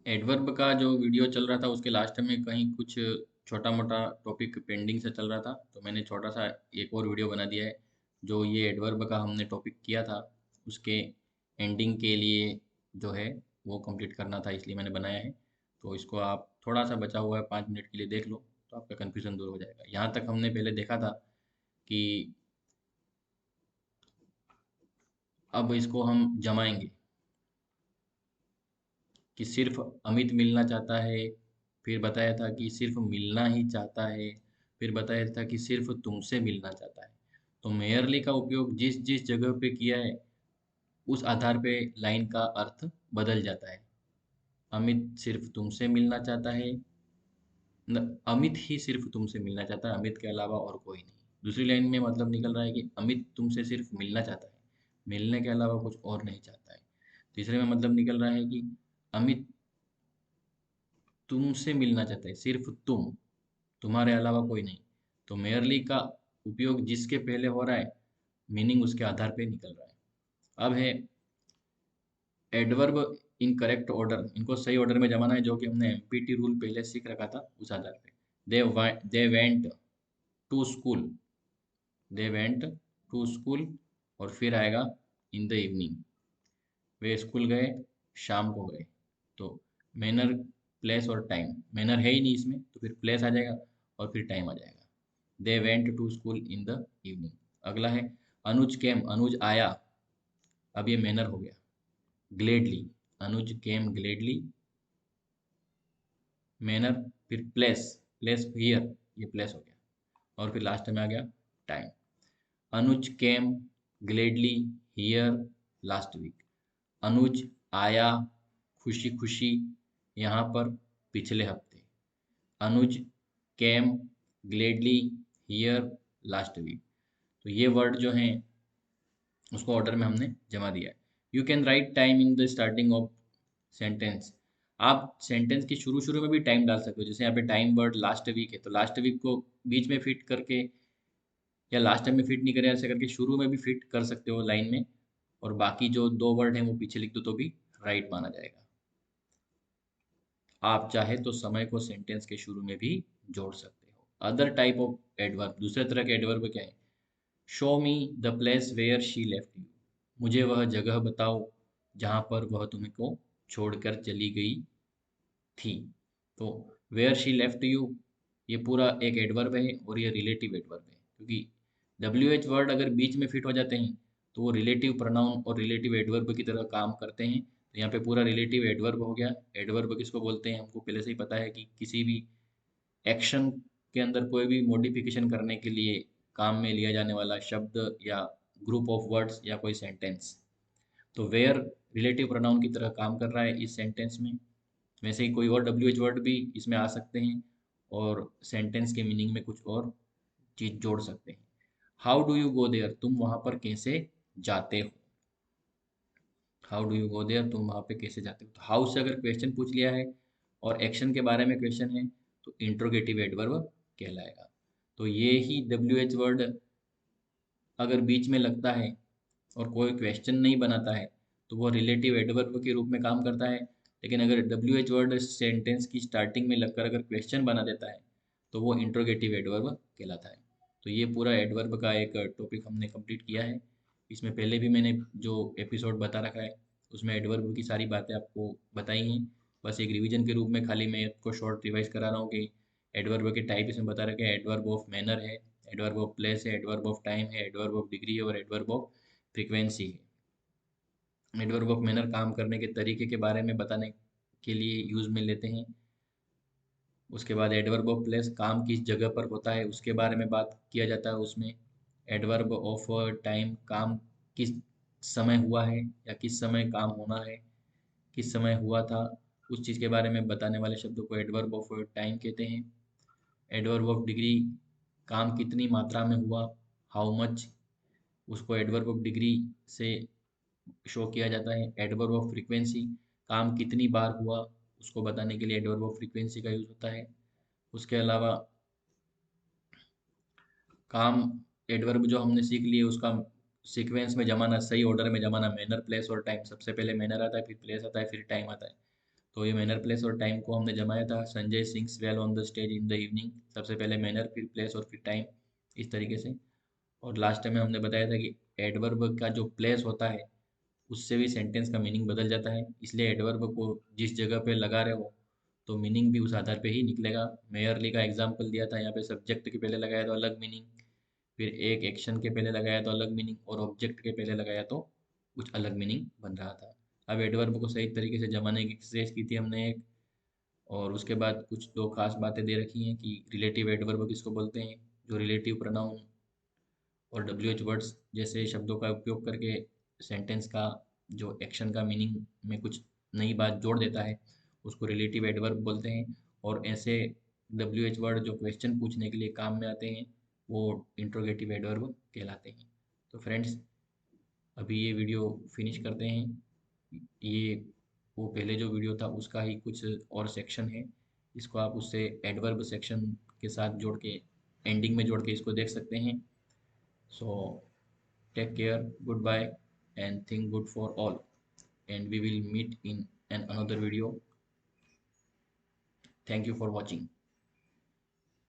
Adverb का जो video चल रहा था उसके लास्ट में कहीं कुछ छोटा मोटा टॉपिक पेंडिंग से चल रहा था, तो मैंने छोटा सा एक और वीडियो बना दिया है। जो ये एडवर्ब का हमने टॉपिक किया था उसके एंडिंग के लिए जो है वो कंप्लीट करना था, इसलिए मैंने बनाया है। तो इसको आप थोड़ा सा बचा हुआ है 5 मिनट के लिए देख लो, तो आपका कन्फ्यूज़न दूर हो जाएगा। यहाँ तक हमने पहले देखा था कि अब इसको हम जमाएंगे कि सिर्फ अमित मिलना चाहता है, फिर बताया था कि सिर्फ मिलना ही चाहता है, फिर बताया था कि सिर्फ तुमसे मिलना चाहता है। तो मेयरली का उपयोग जिस जिस जगह पे किया है उस आधार पे लाइन का अर्थ बदल जाता है। अमित सिर्फ तुमसे मिलना चाहता है, अमित ही सिर्फ तुमसे मिलना चाहता है, अमित के अलावा और कोई नहीं। दूसरी लाइन में मतलब निकल रहा है कि अमित तुमसे सिर्फ मिलना चाहता है, मिलने के अलावा कुछ और नहीं चाहता है। तीसरे में मतलब निकल रहा है कि अमित तुमसे मिलना चाहता है, सिर्फ तुम, तुम्हारे अलावा कोई नहीं। तो मेयरली का उपयोग जिसके पहले हो रहा है मीनिंग उसके आधार पे निकल रहा है। अब है एडवर्ब इन करेक्ट ऑर्डर, इनको सही ऑर्डर में जमाना है, जो कि हमने एमपीटी रूल पहले सीख रखा था उस आधार पे। They went to school, they went to school, और फिर आएगा इन द इवनिंग, वे स्कूल गए, शाम को गए। तो मैनर, प्लेस और टाइम, मैनर है ही नहीं इसमें तो फिर प्लेस आ जाएगा और फिर टाइम आ जाएगा। They went to school in the evening. अगला है अनुज केम, अनुज आया, अब ये मैनर हो गया। Gladly, Anuj came gladly, manner, फिर प्लेस, प्लेस हियर, ये प्लेस हो गया, और फिर लास्ट में आ गया time. Anuj came gladly here last week, Anuj आया खुशी खुशी यहाँ पर पिछले हफ्ते। Anuj came gladly here last week. तो ये वर्ड जो हैं उसको ऑर्डर में हमने जमा दिया है। You can write time in the starting of sentence. आप सेंटेंस के शुरू शुरू में भी टाइम डाल सकते हो, जैसे यहाँ पे टाइम वर्ड लास्ट वीक है तो लास्ट वीक को बीच में फिट करके, या लास्ट टाइम में फिट नहीं करें ऐसे करके शुरू में भी फिट कर सकते हो लाइन में, और बाकी जो दो वर्ड हैं वो पीछे लिख दो तो भी राइट माना जाएगा। आप चाहे तो समय को सेंटेंस के शुरू में भी जोड़ सकते हो। अदर टाइप ऑफ एडवर्ब, दूसरे तरह के एडवर्ब क्या है? Show me the place where she left you, मुझे वह जगह बताओ जहाँ पर वह तुमको छोड़कर चली गई थी। तो वेयर शी लेफ्ट यू, ये पूरा एक एडवर्ब है और ये रिलेटिव एडवर्ब है, क्योंकि डब्ल्यू एच वर्ड अगर बीच में फिट हो जाते हैं तो वो रिलेटिव प्रोनाउन और रिलेटिव एडवर्ब की तरह काम करते हैं। तो यहाँ पे पूरा रिलेटिव एडवर्ब हो गया। एडवर्ब किसको बोलते हैं हमको पहले से ही पता है कि किसी भी एक्शन के अंदर कोई भी मॉडिफिकेशन करने के लिए काम में लिया जाने वाला शब्द या ग्रुप ऑफ वर्ड्स या कोई सेंटेंस। तो वेयर रिलेटिव प्रोनाउन की तरह काम कर रहा है इस सेंटेंस में। वैसे ही कोई और डब्ल्यू एच वर्ड भी इसमें आ सकते हैं और सेंटेंस के मीनिंग में कुछ और चीज जोड़ सकते हैं। How do you go there, तुम वहां पर कैसे जाते हो। How do you go there, तुम वहां पे कैसे जाते हो। तो हाउ से अगर क्वेश्चन पूछ लिया है और एक्शन के बारे में क्वेश्चन है तो इंट्रोगेटिव एडवर्ब कहलाएगा। तो ये ही डब्ल्यू एच वर्ड अगर बीच में लगता है और कोई क्वेश्चन नहीं बनाता है तो वो रिलेटिव एडवर्ब के रूप में काम करता है। लेकिन अगर डब्ल्यू एच वर्ड सेंटेंस की स्टार्टिंग में लगकर अगर क्वेश्चन बना देता है तो वो इंट्रोगेटिव एडवर्ब कहलाता है। तो ये पूरा एडवर्ब का एक टॉपिक हमने कंप्लीट किया है। इसमें पहले भी मैंने जो एपिसोड बता रखा है उसमें एडवर्ब की सारी बातें आपको बताई हैं। बस एक रिवीजन के रूप में खाली मैं आपको शॉर्ट रिवाइज करा रहा हूँ कि एडवर्ब के टाइप इसमें बता रखे हैं। एडवर्ब ऑफ मैनर है, एडवर्ब ऑफ प्लेस है, एडवर्ब ऑफ टाइम है, एडवर्ब ऑफ डिग्री है और एडवर्ब ऑफ फ्रीक्वेंसी है। एडवर्ब ऑफ मैनर काम करने के तरीके के बारे में बताने के लिए यूज में लेते हैं। उसके बाद एडवर्ब ऑफ प्लेस, काम किस जगह पर होता है उसके बारे में बात किया जाता है उसमें। एडवर्ब ऑफ टाइम, काम किस समय हुआ है या किस समय काम होना है, किस समय हुआ था, उस चीज़ के बारे में बताने वाले शब्दों को एडवर्ब ऑफ टाइम कहते हैं। एडवर्ब ऑफ डिग्री, काम कितनी मात्रा में हुआ, हाउ मच, उसको एडवर्ब ऑफ डिग्री से शो किया जाता है। एडवर्ब ऑफ फ्रीक्वेंसी, काम कितनी बार हुआ उसको बताने के लिए एडवर्ब ऑफ फ्रीक्वेंसी का यूज होता है। उसके अलावा काम, एडवर्ब जो हमने सीख लिए उसका सीक्वेंस में जमाना, सही ऑर्डर में जमाना, मैनर, प्लेस और टाइम। सबसे पहले मैनर आता है, फिर प्लेस आता है, फिर टाइम आता है। तो ये मैनर, प्लेस और टाइम को हमने जमाया था। Sanjay sings well on the stage in the evening, सबसे पहले मैनर, फिर प्लेस और फिर टाइम, इस तरीके से। और लास्ट में हमने बताया था कि एडवर्ब का जो प्लेस होता है उससे भी सेंटेंस का मीनिंग बदल जाता है, इसलिए एडवर्ब को जिस जगह पे लगा रहे हो तो मीनिंग भी उस आधार पे ही निकलेगा। मेयरली का एग्जांपल दिया था, यहाँ पे सब्जेक्ट के पहले लगाया तो अलग मीनिंग, फिर एक एक्शन के पहले लगाया तो अलग मीनिंग, और ऑब्जेक्ट के पहले लगाया तो कुछ अलग मीनिंग बन रहा था। अब एडवर्ब को सही तरीके से जमाने की कोशिश की थी हमने एक, और उसके बाद कुछ दो खास बातें दे रखी हैं कि रिलेटिव एडवर्ब किसको बोलते हैं, जो रिलेटिव प्रोनाउन और WH वर्ड्स जैसे शब्दों का उपयोग करके सेंटेंस का जो एक्शन का मीनिंग में कुछ नई बात जोड़ देता है उसको रिलेटिव एडवर्ब बोलते हैं। और ऐसे WH वर्ड जो क्वेश्चन पूछने के लिए काम में आते हैं वो इंट्रोगेटिव एडवर्ब कहलाते हैं। तो फ्रेंड्स, अभी ये वीडियो फिनिश करते हैं। ये वो पहले जो वीडियो था उसका ही कुछ और सेक्शन है, इसको आप उससे एडवर्ब सेक्शन के साथ जोड़ के एंडिंग में जोड़ के इसको देख सकते हैं। सो take care, goodbye, and think good for all. And we will meet in another video. Thank you for watching.